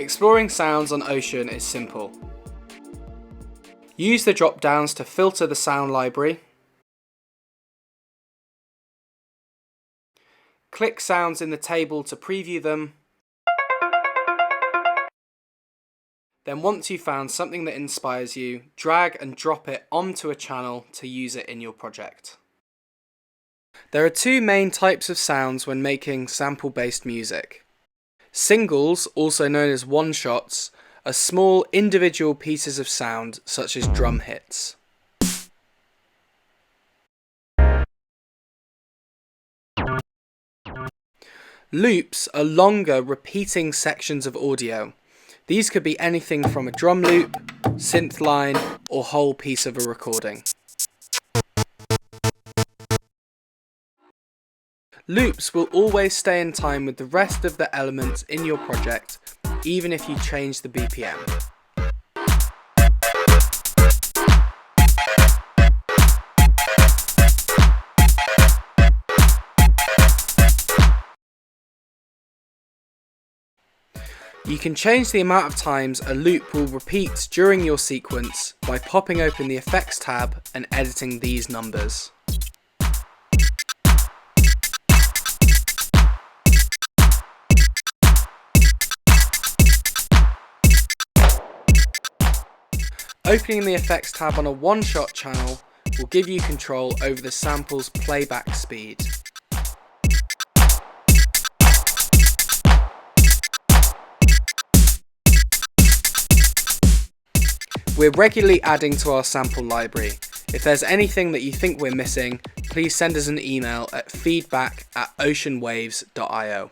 Exploring sounds on Ocean is simple. Use the drop-downs to filter the sound library. Click sounds in the table to preview them. Then once you've found something that inspires you, drag and drop it onto a channel to use it in your project. There are two main types of sounds when making sample-based music. Singles, also known as one-shots, are small individual pieces of sound such as drum hits. Loops are longer repeating sections of audio. These could be anything from a drum loop, synth line, or whole piece of a recording. Loops will always stay in time with the rest of the elements in your project, even if you change the BPM. You can change the amount of times a loop will repeat during your sequence by popping open the Effects tab and editing these numbers. Opening the Effects tab on a one-shot channel will give you control over the sample's playback speed. We're regularly adding to our sample library. If there's anything that you think we're missing, please send us an email at feedback@oceanwaves.io.